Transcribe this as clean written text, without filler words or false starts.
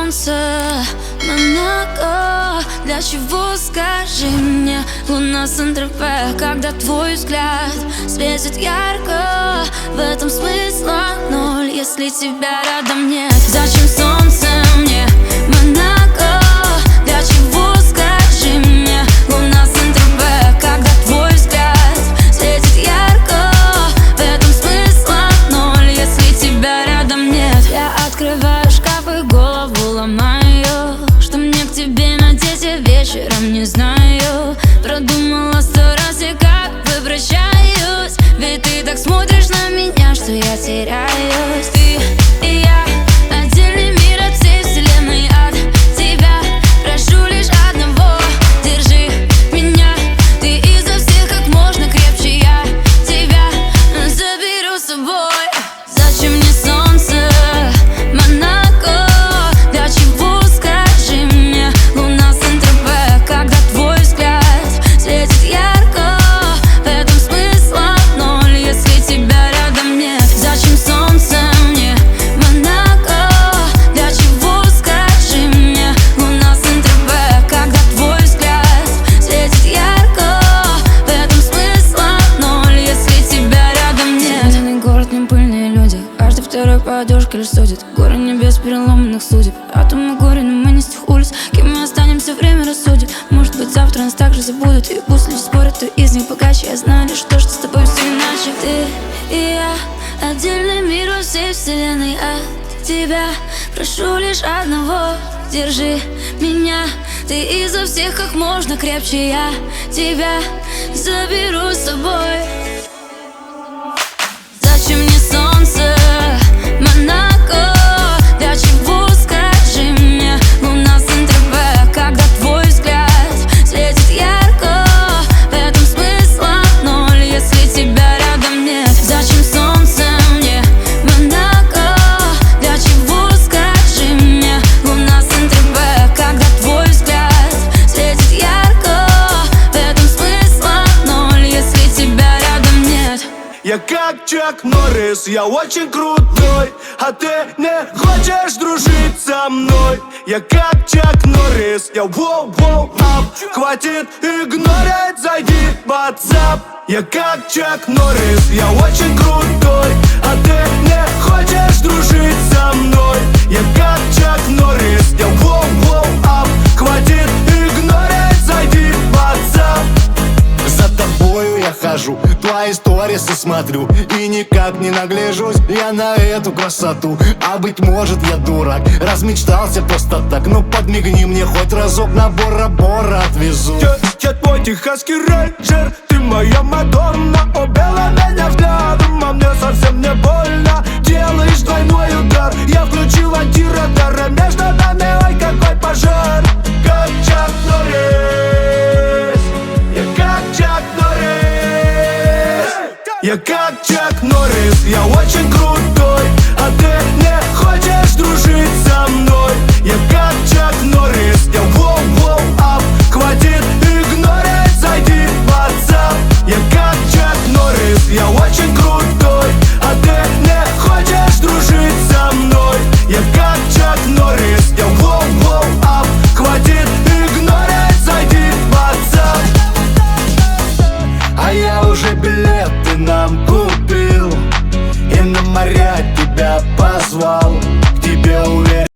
солнце, Монако. Для чего, скажи мне, луна Сен-Тропе, когда твой взгляд светит ярко? В этом смысла ноль, если тебя рядом нет. Зачем солнце мне, Монако? Для чего, скажи мне, луна Сен-Тропе, когда твой взгляд светит ярко? В этом смысла ноль, если тебя рядом нет. Я открываю шкаф и голову ломаю, что мне к тебе надеть, я вечером не знаю. Продумала 100 раз, я как бы прощаюсь, ведь ты так смотришь на меня, что я теряюсь. Ты и я, отдельный мир от всей вселенной, от тебя прошу лишь одного: держи меня, ты изо всех как можно крепче, я тебя заберу с собой. Зачем мне солнце, Монако? Для чего, скажи мне, луна Сен-Тропе, когда твой взгляд светит ярко? В этом смысла ноль, если тебя рядом нет. Зачем солнце мне, Монако? Для чего, скажи мне, луна Сен-Тропе, когда твой взгляд светит ярко? В этом смысла ноль, если тебя рядом нет. Зеленый город, не пыльные люди, каждый второй по одежке лишь судит. Горы небес переломанных судеб, атомы горе, но мы не с тех улиц. Кем мы останемся, время рассудит. Может быть, завтра нас также забудут, и пусть люди спорят, то из них богаче. Я знаю лишь то, что с тобой все иначе. Ты и я, отдельный мир во всей вселенной, от тебя прошу лишь одного: держи меня, ты изо всех как можно крепче, я тебя заберу с собой. Зачем мне солнце, Монако? Для чего, скажи мне, луна Сен-Тропе, когда твой взгляд светит ярко? В этом смысла ноль, если тебя рядом нет. Зачем солнце мне, Монако? Для чего, скажи мне, луна Сен-Тропе, когда твой взгляд светит ярко? В этом смысла ноль, если тебя рядом нет. Я как Чак Норрис, я очень крутой, а ты не хочешь дружить со мной. Я как Чак Норрис, я воу-воу-ап. Хватит игнорить, зайди в WhatsApp. Я как Чак Норрис, я очень крутой, а ты не хочешь дружить со мной. Я как Чак Норрис, я воу-воу-ап. Хватит игнорить, зайди в WhatsApp. За тобою я хожу, твои сторисы смотрю, и никак не нагляжусь я на эту красоту. А быть может, я дурак, размечтался просто так. Ну подмигни мне хоть разок, на Бора-Бора отвезу. Я твой техасский рейнджер, ты моя Мадонна. Убила меня взглядом, а мне совсем не больно. Делаешь двойной удар, я включил антирадар, а между нами ой какой пожар. Как Чак Норрис, я как Чак Норрис. Я как Чак Норрис, я очень крутой, а ты не хочешь дружить со мной. Я как Чак Норрис, я воу-воу-ап. Хватит игнорить, зайди в WhatsApp. Я как Чак Норрис, я очень крутой, а ты не хочешь дружить со мной. Я как Чак Норрис, я воу-воу-ап. Хватит игнорить, зайди в WhatsApp. А я уже билеты нам купил, и на моря тебя позвал. К тебе